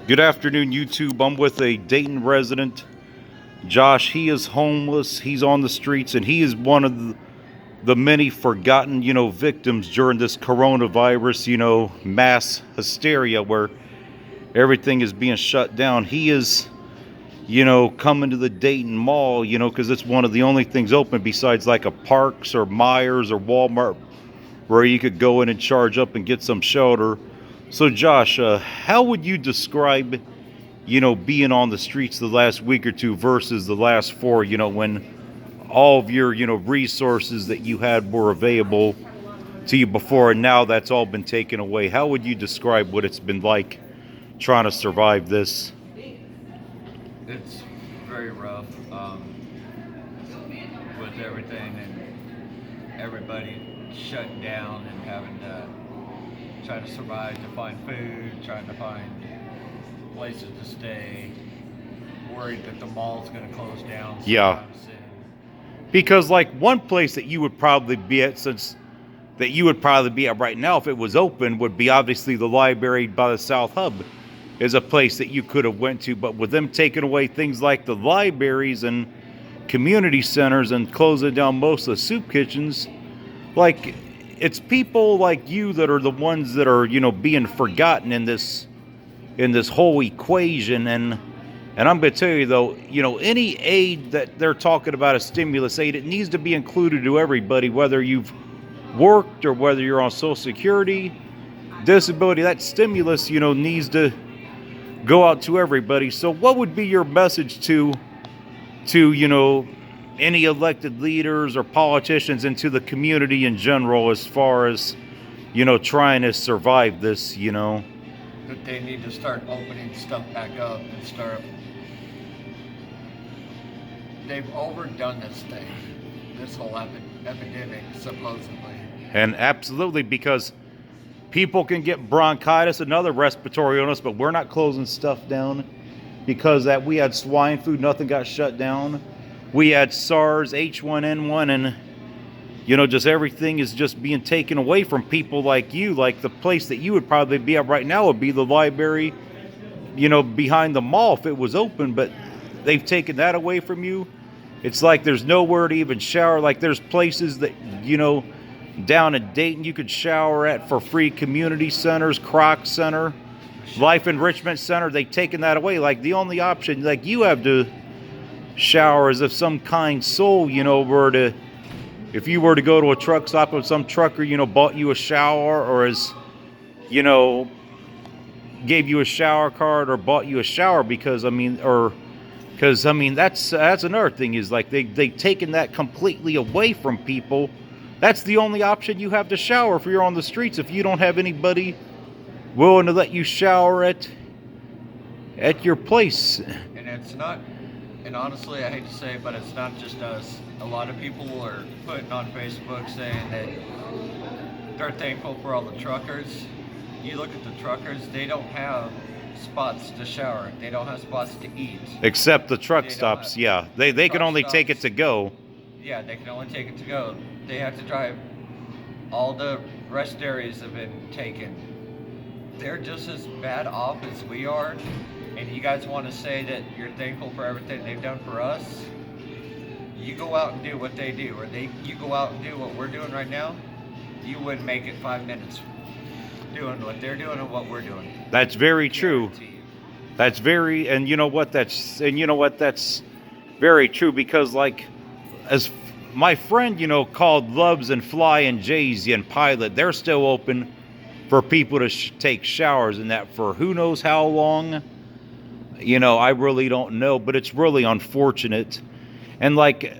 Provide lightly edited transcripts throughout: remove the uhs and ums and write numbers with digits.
Good afternoon, YouTube. I'm with a Dayton resident, Josh. He is homeless. He's on the streets, and he is one of the many forgotten, victims during this coronavirus, mass hysteria where everything is being shut down. He is, coming to the Dayton Mall, because it's one of the only things open besides like a Parks or Myers or Walmart where you could go in and charge up and get some shelter. So, Josh, how would you describe, being on the streets the last week or two versus the last four, when all of your, resources that you had were available to you before, and now that's all been taken away? How would you describe what it's been like trying to survive this? It's very rough with everything and everybody shutting down and having to try to survive, to find food, trying to find places to stay, worried that the mall's going to close down Yeah. soon. Because like one place that you would probably be at, right now if it was open, would be obviously the library by the South Hub is a place that you could have went to. But with them taking away things like the libraries and community centers and closing down most of the soup kitchens, like it's people like you that are the ones that are, being forgotten in this whole equation. And I'm going to tell you though, any aid that they're talking about, a stimulus aid, it needs to be included to everybody, whether you've worked or whether you're on Social Security, disability. That stimulus, needs to go out to everybody. So what would be your message to any elected leaders or politicians and to the community in general as far as, trying to survive this, That they need to start opening stuff back up and start. They've overdone this thing, this whole epidemic, supposedly. And absolutely, because people can get bronchitis, another respiratory illness, but we're not closing stuff down because that we had swine flu, nothing got shut down. We had SARS, H1N1, and, just everything is just being taken away from people like you. Like the place that you would probably be at right now would be the library, behind the mall if it was open, but they've taken that away from you. It's like there's nowhere to even shower. Like there's places that, down in Dayton you could shower at for free, community centers, Croc Center, Life Enrichment Center. They've taken that away. Like the only option, like you have to shower is if some kind soul, if you were to go to a truck stop and some trucker, bought you a shower or gave you a shower card or bought you a shower because that's another thing is like they've taken that completely away from people. That's the only option you have to shower if you're on the streets. If you don't have anybody willing to let you shower at your place. And it's not, and honestly, I hate to say it, but it's not just us. A lot of people are putting on Facebook saying that they're thankful for all the truckers. You look at the truckers, they don't have spots to shower. They don't have spots to eat. Except the truck stops, yeah. They can only take it to go. Yeah, they can only take it to go. They have to drive. All the rest areas have been taken. They're just as bad off as we are. And you guys want to say that you're thankful for everything they've done for us? You go out and do what they do, or you go out and do what we're doing right now, you wouldn't make it 5 minutes doing what they're doing and what we're doing. That's very true. That's very, and you know what, that's very true, because like, as my friend, called Loves and Fly and Jay's and Pilot, they're still open for people to take showers and that for who knows how long. I really don't know, but it's really unfortunate. And like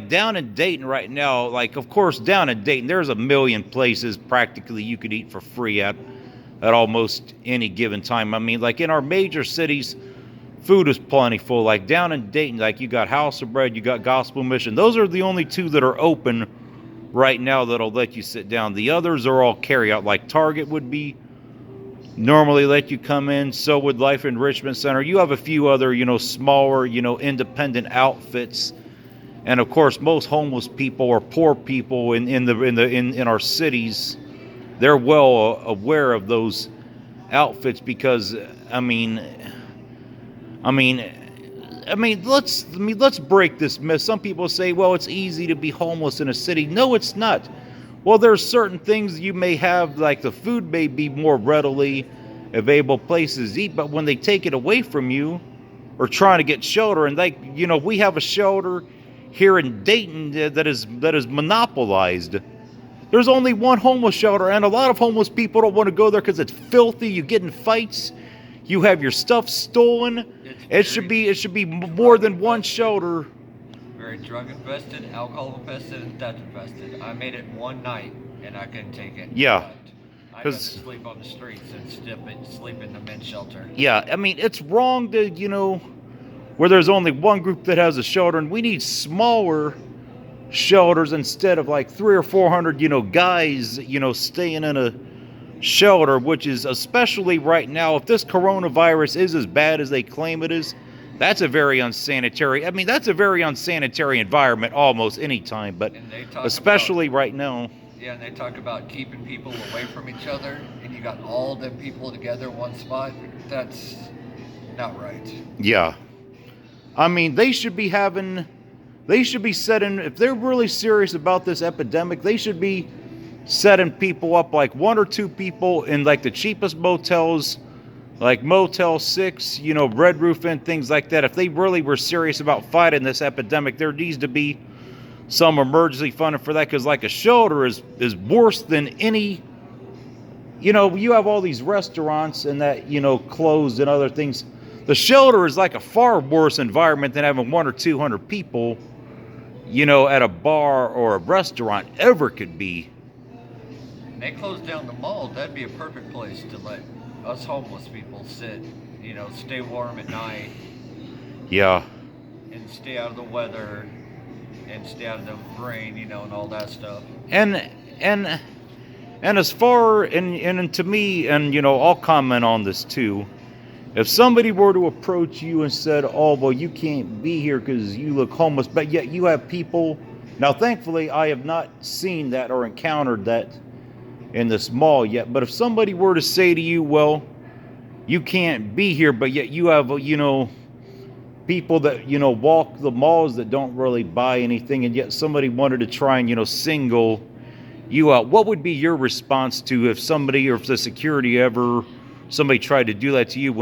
down in Dayton right now, like of course down in Dayton, there's a million places practically you could eat for free at almost any given time. I mean, like in our major cities, food is plentiful. Like down in Dayton, like you got House of Bread, you got Gospel Mission. Those are the only two that are open right now that'll let you sit down. The others are all carry out. Like Target would be normally let you come in, so would Life Enrichment Center. You have a few other, smaller, independent outfits. And of course, most homeless people or poor people in our cities, they're well aware of those outfits because I mean, let's break this myth. Some people say, well, it's easy to be homeless in a city. No, it's not. Well, there's certain things you may have, like the food may be more readily available places to eat, but when they take it away from you or trying to get shelter, and like, we have a shelter here in Dayton that is monopolized. There's only one homeless shelter, and a lot of homeless people don't want to go there because it's filthy. You get in fights, you have your stuff stolen. It should be more than one shelter. Very drug infested, alcohol infested, and theft infested. I made it one night and I couldn't take it. Yeah. I had to sleep on the streets and sleep in the men's shelter. Yeah, I mean, it's wrong to, where there's only one group that has a shelter, and we need smaller shelters instead of like 300 or 400, guys, staying in a shelter, which is, especially right now, if this coronavirus is as bad as they claim it is, that's a very unsanitary environment almost any time, but especially right now. Yeah, and they talk about keeping people away from each other, and you got all them people together in one spot. That's not right. Yeah. I mean, they should be setting, if they're really serious about this epidemic, they should be setting people up, like 1 or 2 people in like the cheapest motels, like Motel 6, Red Roof Inn, things like that. If they really were serious about fighting this epidemic, there needs to be some emergency funding for that, because like a shelter is worse than any, you have all these restaurants and that, closed and other things. The shelter is like a far worse environment than having 100 or 200 people, at a bar or a restaurant ever could be. And they closed down the mall. That'd be a perfect place to let us homeless people sit, stay warm at night. Yeah. And stay out of the weather and stay out of the rain, and all that stuff. And as far, and to me, and I'll comment on this too. If somebody were to approach you and said, oh, well, you can't be here because you look homeless, but yet you have people. Now, thankfully, I have not seen that or encountered that in this mall yet. But if somebody were to say to you, well, you can't be here, but yet you have, people that, walk the malls that don't really buy anything, and yet somebody wanted to try and, single you out, what would be your response to if somebody, or if the security somebody tried to do that to you?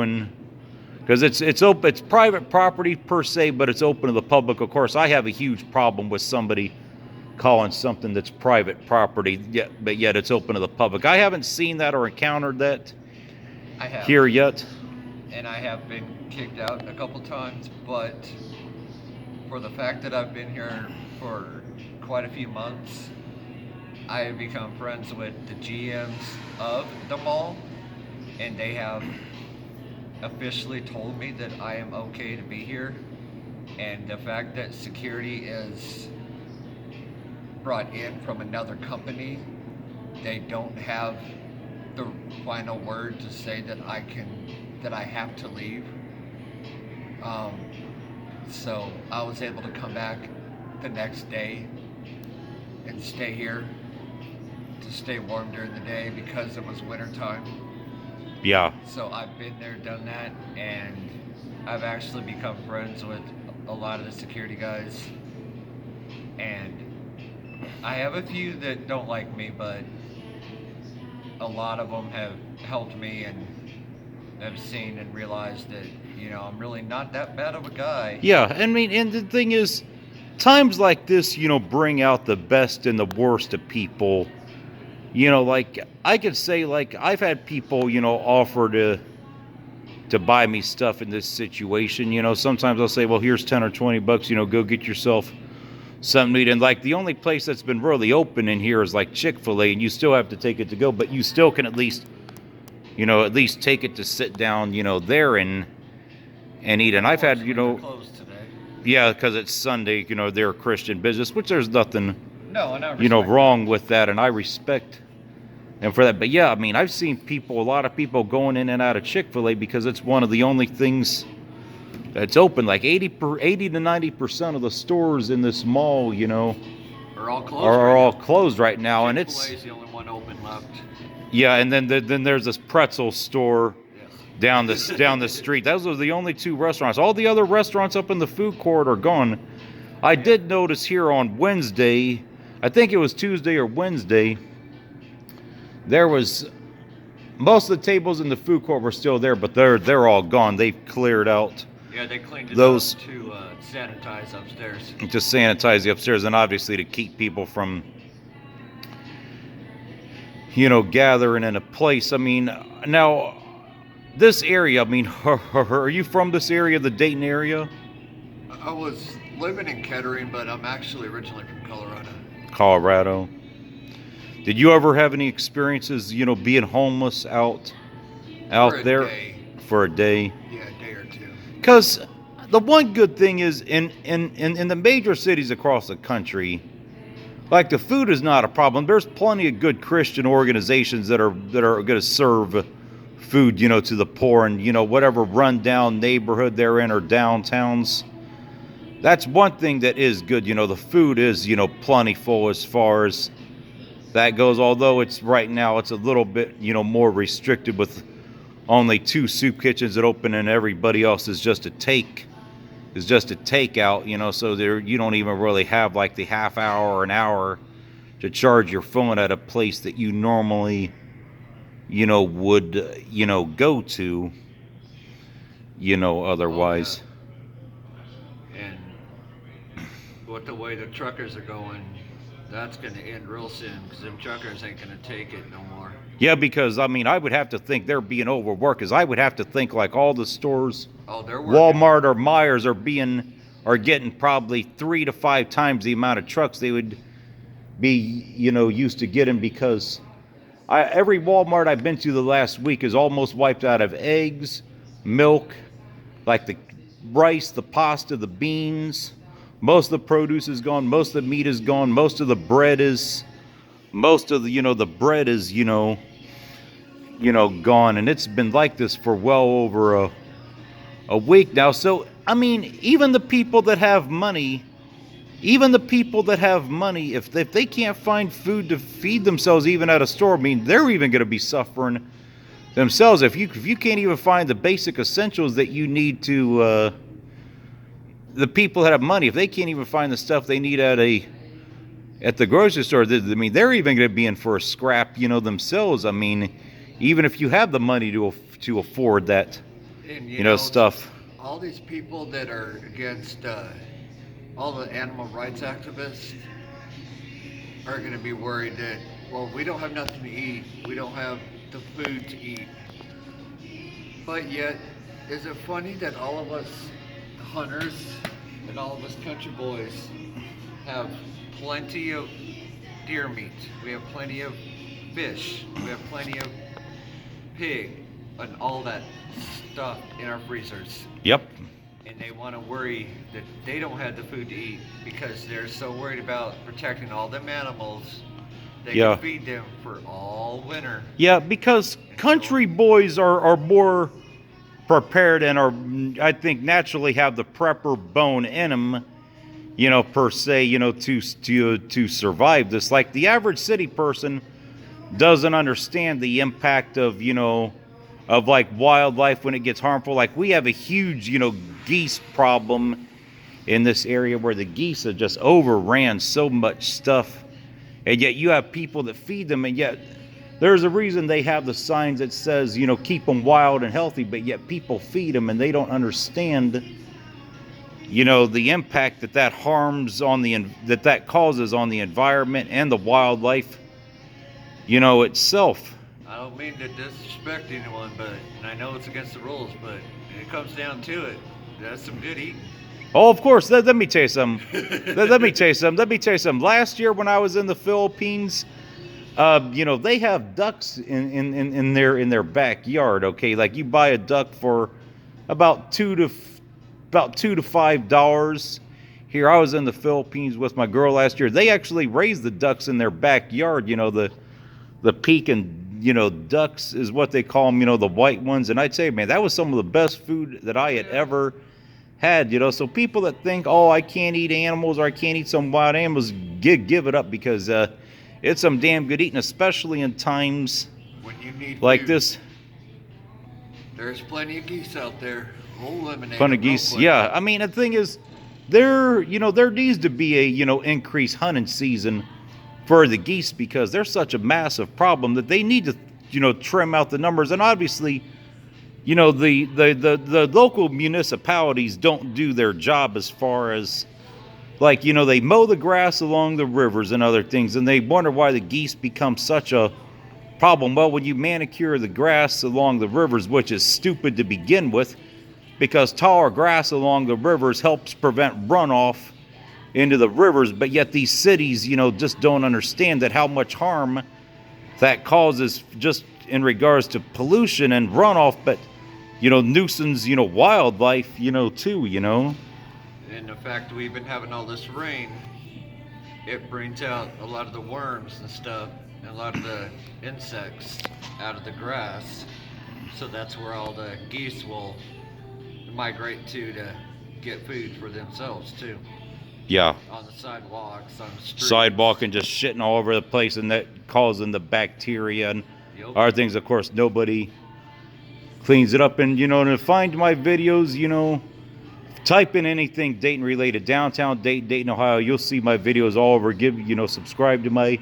Because it's open, it's private property per se, but it's open to the public. Of course, I have a huge problem with somebody calling something that's private property, but yet it's open to the public. I haven't seen that or encountered that here yet. And I have been kicked out a couple times, but for the fact that I've been here for quite a few months, I have become friends with the GMs of the mall, and they have officially told me that I am okay to be here. And the fact that security is brought in from another company, they don't have the final word to say that I have to leave. So I was able to come back the next day and stay here to stay warm during the day because it was winter time. Yeah. So I've been there, done that, and I've actually become friends with a lot of the security guys. And I have a few that don't like me, but a lot of them have helped me and have seen and realized that, I'm really not that bad of a guy. Yeah, I mean, and the thing is, times like this, bring out the best and the worst of people. Like, I could say, like, I've had people, offer to buy me stuff in this situation. Sometimes I'll say, well, here's 10 or 20 bucks, go get yourself something to eat. And, like, the only place that's been really open in here is, like, Chick-fil-A, and you still have to take it to go, but you still can at least take it to sit down, there and eat. And I've had, closed today. Yeah, because it's Sunday, they're a Christian business, which there's nothing, no, and I wrong with that, and I respect them for that. But yeah, I mean, I've seen a lot of people going in and out of Chick-fil-A because it's one of the only things that's open. Like 80 to 90% of the stores in this mall, are all closed. All closed right now, and Chick-fil-A is the only one open left. Yeah, and then there's this pretzel store Yes. down the street. Those are the only two restaurants. All the other restaurants up in the food court are gone. I did notice here on Wednesday, I think it was Tuesday or Wednesday, there was most of the tables in the food court were still there, but they're all gone. They've cleared out Yeah, they cleaned it those up to sanitize upstairs. to sanitize the upstairs and obviously to keep people from gathering in a place. I mean, now this area, I mean, are you from this area, the Dayton area? I was living in Kettering, but I'm actually originally from Colorado. Colorado. Did you ever have any experiences, being homeless out For a there day. for a day? Yeah, a day or two. Because the one good thing is in the major cities across the country, like the food is not a problem. There's plenty of good Christian organizations that are going to serve food, to the poor and whatever rundown neighborhood they're in or downtowns. That's one thing that is good. The food is plentiful as far as that goes. Although it's right now it's a little bit more restricted with only 2 soup kitchens that open and everybody else is just a takeout, so there you don't even really have like the half hour or an hour to charge your phone at a place that you normally would go to otherwise. And with the way the truckers are going, that's going to end real soon because them truckers ain't going to take it no more. Yeah, because I mean I would have to think they're being overworked, because I would have to think like all the stores, They're working. Walmart or Myers are getting probably 3 to 5 times the amount of trucks they would be used to getting, because every Walmart I've been to the last week is almost wiped out of eggs, milk, like the rice, the pasta, the beans. Most of the produce is gone. Most of the meat is gone. Most of the bread is the bread is gone, and it's been like this for well over a week now. So I mean, even the people that have money, if they can't find food to feed themselves even at a store, I mean, they're even going to be suffering themselves. If you can't even find the basic essentials that you need to, the people that have money, if they can't even find the stuff they need at the grocery store, I mean, they're even going to be in for a scrap, themselves. I mean, even if you have the money to afford that, And, stuff. all these people that are against all the animal rights activists are going to be worried that, well, we don't have nothing to eat. We don't have the food to eat. But yet, is it funny that all of us hunters and all of us country boys have plenty of deer meat. We have plenty of fish. We have plenty of pig and all that stuff in our freezers. Yep. And they want to worry that they don't have the food to eat because they're so worried about protecting all them animals. They Yeah. can feed them for all winter. Yeah, because country boys are more prepared and are, I think, naturally have the prepper bone in them, per se, to survive this. Like the average city person doesn't understand the impact of, of like wildlife when it gets harmful. Like we have a huge, geese problem in this area where the geese have just overran so much stuff. And yet you have people that feed them, and yet there's a reason they have the signs that says, keep them wild and healthy, but yet people feed them and they don't understand, the impact that harms on that causes on the environment and the wildlife, itself. I don't mean to disrespect anyone, and I know it's against the rules, but when it comes down to it, that's some good eating. Oh, of course. Let me tell you something. Let me tell you something. Last year when I was in the Philippines, they have ducks in their backyard. Okay, like you buy a duck for about $2 to $5. Here, I was in the Philippines with my girl last year. They actually raise the ducks in their backyard. The Peking, ducks is what they call them. The white ones. And I'd say, man, that was some of the best food that I had ever had. So people that think, oh, I can't eat animals or I can't eat some wild animals, give it up, because it's some damn good eating, especially in times you need like food, this. there's plenty of geese out there. We'll eliminate Fun them of real geese. quick. Yeah, I mean, the thing is, there needs to be a increased hunting season for the geese because they're such a massive problem that they need to trim out the numbers. And obviously, the local municipalities don't do their job as far as like they mow the grass along the rivers and other things, and they wonder why the geese become such a problem. Well, when you manicure the grass along the rivers, which is stupid to begin with, because taller grass along the rivers helps prevent runoff into the rivers, but yet these cities, just don't understand that how much harm that causes just in regards to pollution and runoff, but nuisance, wildlife, too. And the fact we've been having all this rain, it brings out a lot of the worms and stuff, and a lot of the insects out of the grass. So that's where all the geese will migrate to get food for themselves too. Yeah. On the sidewalks, on the streets. Sidewalk and just shitting all over the place, and that causing the bacteria and Yep. other things. Of course, nobody cleans it up. And to find my videos, type in anything Dayton related, downtown Dayton, Dayton, Ohio. You'll see my videos all over. Subscribe to my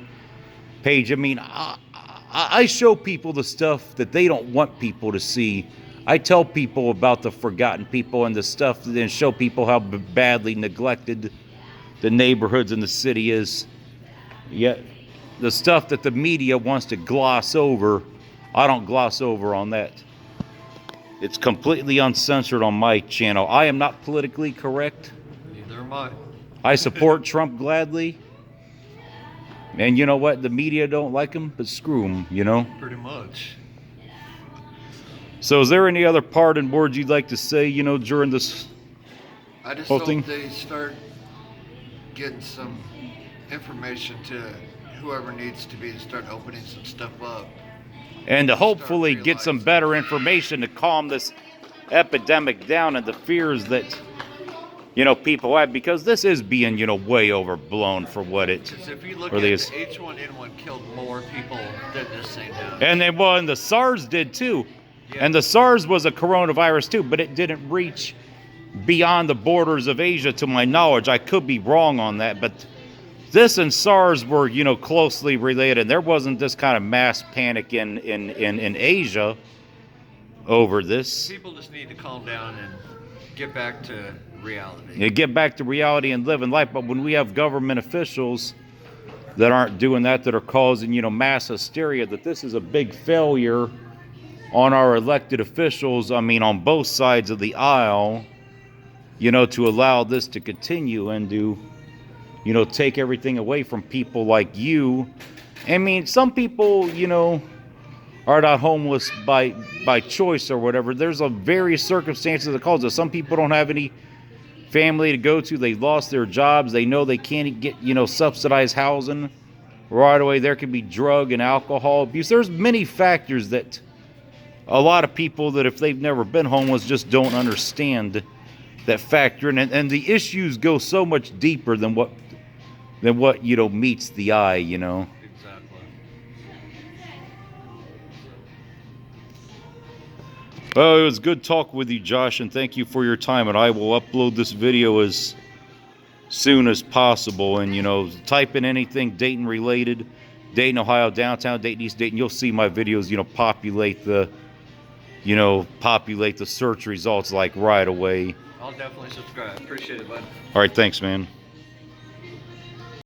page. I mean, I show people the stuff that they don't want people to see. I tell people about the forgotten people and the stuff, and then show people how badly neglected the neighborhoods in the city is. Yet the stuff that the media wants to gloss over, I don't gloss over on that. It's completely uncensored on my channel. I am not politically correct. Neither am I. I support Trump gladly. And you know what? The media don't like him, but screw him, Pretty much. So is there any other parting words you'd like to say, during this I just whole hope thing? they start getting some information to whoever needs to be to start opening some stuff up. And to hopefully get some better information to calm this epidemic down and the fears that, people have, because this is being, way overblown for what it Because if you look really at is. the H1N1 killed more people than this thing does. And and the SARS did too. Yeah. And the SARS was a coronavirus too, but it didn't reach beyond the borders of Asia to my knowledge. I could be wrong on that, but this and SARS were, closely related. And there wasn't this kind of mass panic in Asia over this. People just need to calm down and get back to reality. You get back to reality and living life. But when we have government officials that aren't doing that, that are causing, mass hysteria, that this is a big failure on our elected officials, I mean, on both sides of the aisle, to allow this to continue and to, take everything away from people like you. I mean, some people, are not homeless by choice or whatever. There's a various circumstances that cause it. Some people don't have any family to go to. They lost their jobs. They know they can't get, subsidized housing. Right away, there could be drug and alcohol abuse. There's many factors that a lot of people that if they've never been homeless just don't understand that factor in. And the issues go so much deeper than what meets the eye, Exactly. Well, it was good talk with you, Josh, and thank you for your time. And I will upload this video as soon as possible. And, type in anything Dayton related, Dayton, Ohio, downtown Dayton, East Dayton. You'll see my videos, populate the search results like right away. I'll definitely subscribe. Appreciate it, bud. All right, thanks, man.